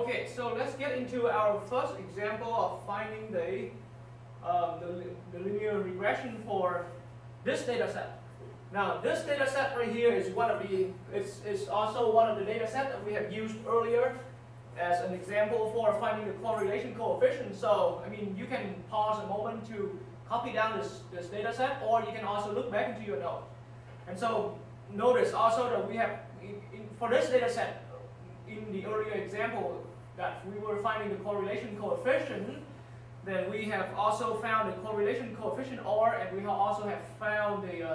Okay, so let's get into our first example of finding the linear regression for this data set. Now, this data set right here is it's also one of the data set that we have used earlier as an example for finding the correlation coefficient. So, I mean, you can pause a moment to copy down this data set, or you can also look back into your notes. And so, notice also that we have, for this data set, in the earlier example, that we were finding the correlation coefficient, then we have also found the correlation coefficient R, and we also have found the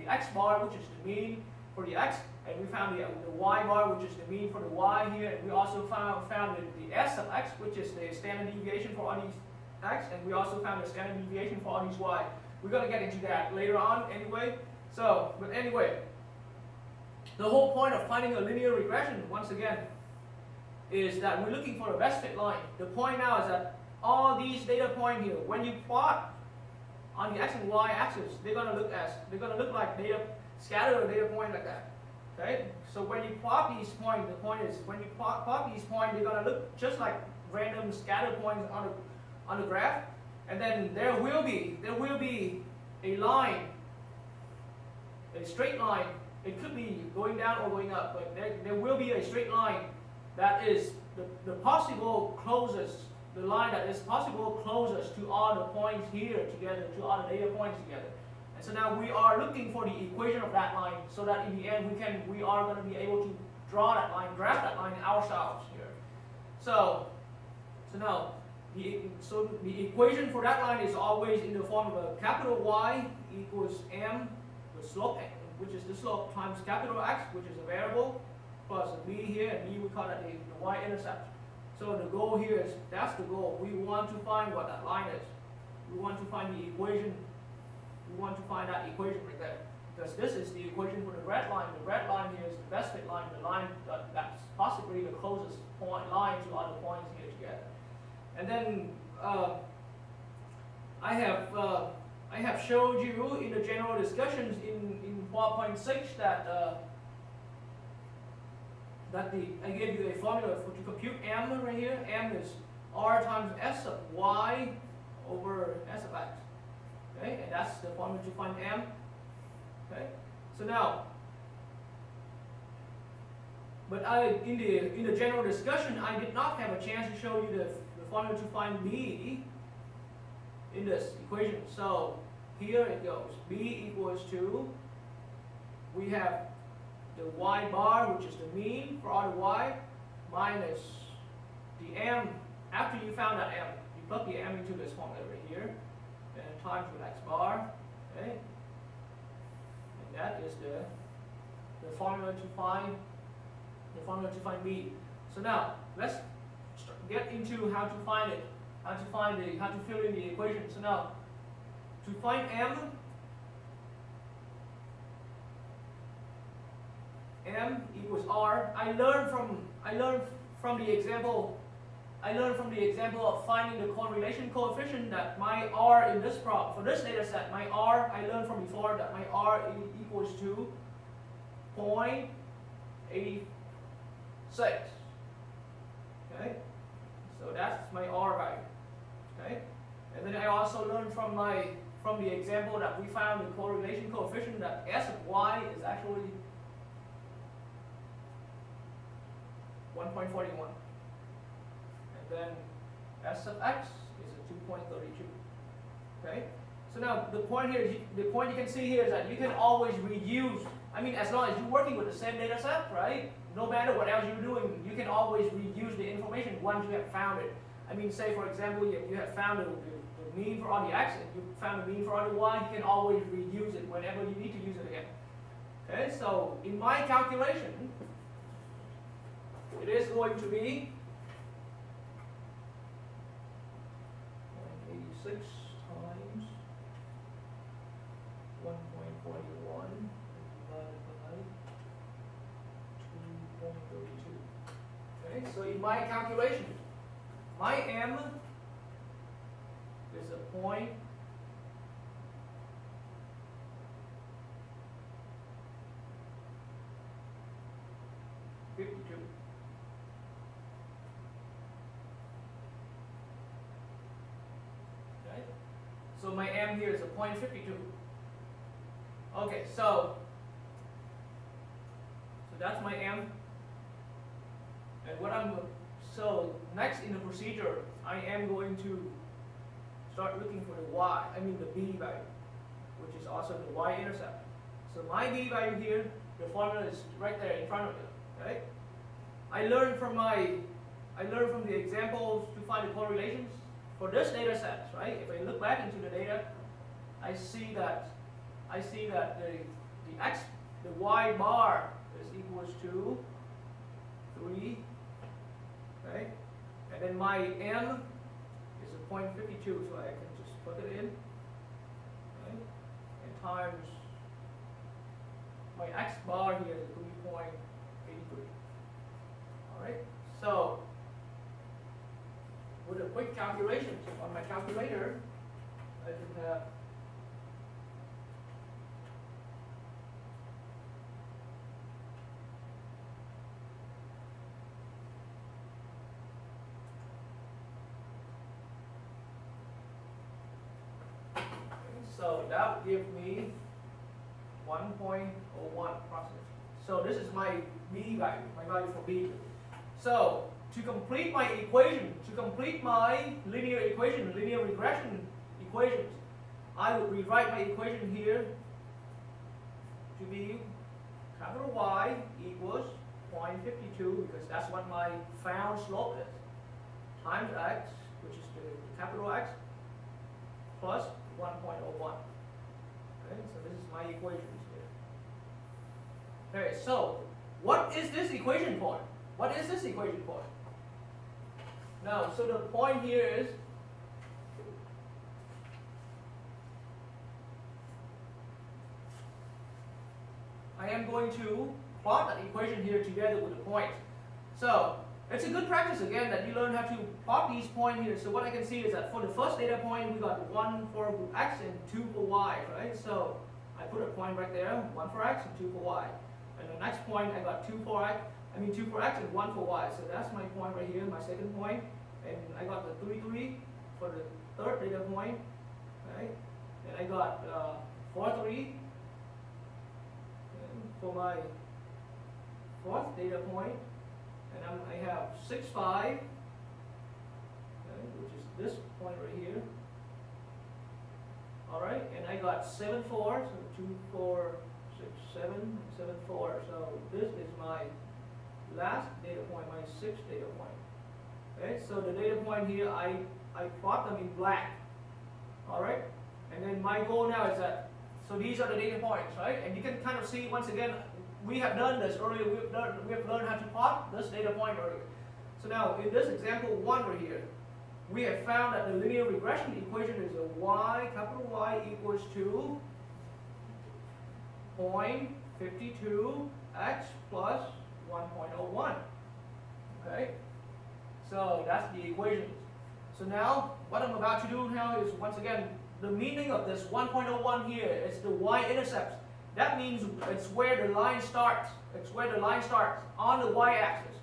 x bar, which is the mean for the x, and we found the y bar, which is the mean for the y here, and we also found the s of x, which is the standard deviation for all these x, and we also found the standard deviation for all these y. We're going to get into that later on anyway. So, but anyway, the whole point of finding a linear regression, once again, is that we're looking for a best fit line. The point now is that all these data points here, when you plot on the x and y axis, they're gonna look like scattered data point like that. Okay? So when you plot these points, the point is when you plot these points, they're gonna look just like random scattered points on the graph, and then there will be a line, a straight line. It could be going down or going up, but there will be a straight line that is the possible closest, the line that is possible closest to all the points here together, to all the data points together. And so now we are looking for the equation of that line, so that in the end we are going to be able to draw that line, graph that line ourselves here. So now the equation for that line is always in the form of a capital Y equals m, the slope, which is the slope, times capital X, which is a variable, plus a b here, and b we call that the y-intercept. So the goal here is, that's the goal. We want to find what that line is. We want to find the equation. We want to find that equation right there. Because this is the equation for the red line. The red line here is the best fit line, the line that's possibly the closest line to all the points here together. And then I have showed you in the general discussions in 4.6 that I gave you a formula to compute m right here. M is r times s of y over s of x. Okay, and that's the formula to find m. Okay, so now, but in the general discussion, I did not have a chance to show you the formula to find b in this equation. So here it goes. B equals to, we have the y bar, which is the mean for all the y, minus the m. After you found that m, you plug the m into this formula right here, and times with x bar, okay? And that is the formula to find b. So now let's get into how to find it, how to fill in the equation. So now to find m equals r. I learned from the example of finding the correlation coefficient that my r in this problem, for this data set, my r, I learned from before that my r equals to 0.86. Okay, so that's my r value. Okay, and then I also learned from the example that we found the correlation coefficient that s of y is actually 1.41, and then s of x is a 2.32. Okay, so now the point you can see here is that you can always reuse. I mean, as long as you're working with the same data set, right? No matter what else you're doing, you can always reuse the information once you have found it. I mean, say for example, you have found the mean for all the x, and you found the mean for all the y. You can always reuse it whenever you need to use it again. Okay, so in my calculation, it is going to be 0.86 times 1.41 divided by 2.32. Okay, so in my calculation, my m is a point 52. So my m here is a 0.52. Okay, so that's my m. And so next in the procedure, I am going to start looking for the the b value, which is also the y-intercept. So my b value here, the formula is right there in front of you, right? I learned from the examples to find the correlations for this data set, right? If I look back into the data, I see that the y bar is equals to 3, right? And then my m is a 0.52, so I can just plug it in, right? And times my x bar here is 3.83. All right. So with a quick calculation on my calculator, I can have so that would give me 1.01 approximately. So this is my b value, my value for b. So to complete my equation, to complete my linear regression equations, I would rewrite my equation here to be capital Y equals 0.52, because that's what my found slope is, times x, which is the capital X, plus 1.01. Okay, so this is my equations here. Okay, so what is this equation for? What is this equation for? Now, so the point here is I am going to plot that equation here together with the points. So it's a good practice again that you learn how to plot these points here. So what I can see is that for the first data point, we got 1 for x and 2 for y, right? So I put a point right there, 1 for x and 2 for y. And the next point, I got 2 for x and 1 for y. So that's my point right here, my second point. And I got the 3 for the third data point, right? And I got 4 for my fourth data point. And I have 6 5, okay, which is this point right here. All right, and I got 7 4, so 2 4 6 7 7 4. So this is my last data point, my 6th data point. Okay, so the data point here, I plot them in black. All right, and then my goal now is that, so these are the data points, right? And you can kind of see once again, we have done this earlier. We have learned how to plot this data point earlier. So now in this example 1 right here, we have found that the linear regression equation is a y, capital Y equals to 0.52 x plus 1.01. Okay, so that's the equation. So now what I'm about to do now is, once again, the meaning of this 1.01 here is the y-intercepts. That means it's where the line starts. It's where the line starts on the y-axis.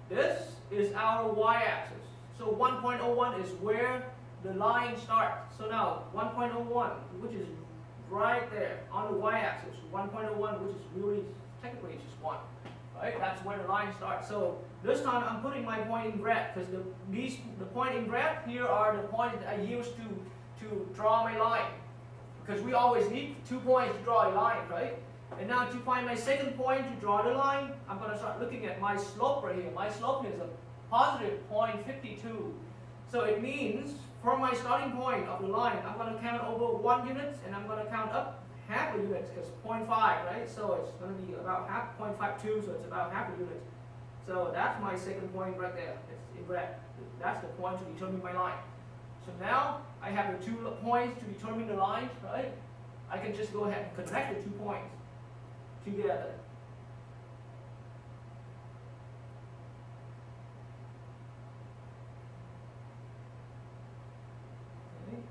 This is our y-axis. So 1.01 is where the line starts. So now 1.01, which is right there on the y-axis. 1.01, which is really technically it's just 1. Right? That's where the line starts. So this time I'm putting my point in red, because the point in red here are the points that I used to draw my line. Because we always need 2 points to draw a line, right? And now to find my second point to draw the line, I'm going to start looking at my slope right here. My slope is a positive 0.52. So it means from my starting point of the line, I'm going to count over 1 unit, and I'm going to count up half a unit, because 0.5, right? So it's going to be about half, 0.52, so it's about half a unit. So that's my second point right there. It's in red. That's the point to determine my line. So now I have the 2 points to determine the lines, right? I can just go ahead and connect the 2 points together. Okay,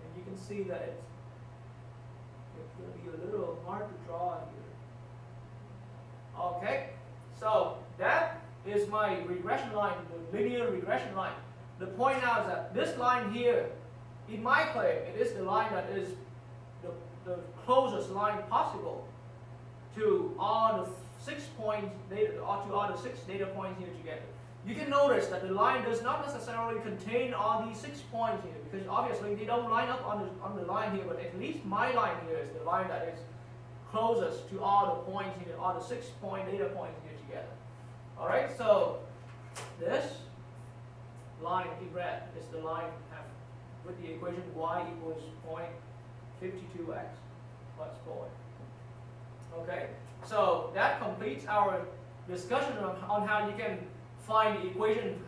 and you can see that it's going to be a little hard to draw here. Okay, So that is my regression line, the linear regression line. The point now is that this line here, in my claim, it is the line that is the closest line possible to all the 6 points data, or to all the 6 data points here together. You can notice that the line does not necessarily contain all these 6 points here, because obviously they don't line up on the line here, but at least my line here is the line that is closest to all the points here, all the 6 point data points here together. Alright, so this line in red is the line with the equation y equals 0.52x plus 4. Okay, so that completes our discussion on how you can find the equation,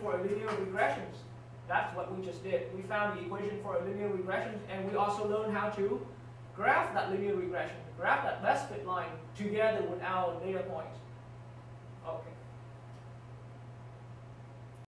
for a linear regressions. That's what we just did. We found the equation for a linear regression, and we also learned how to graph that linear regression, graph that best fit line together with our data points.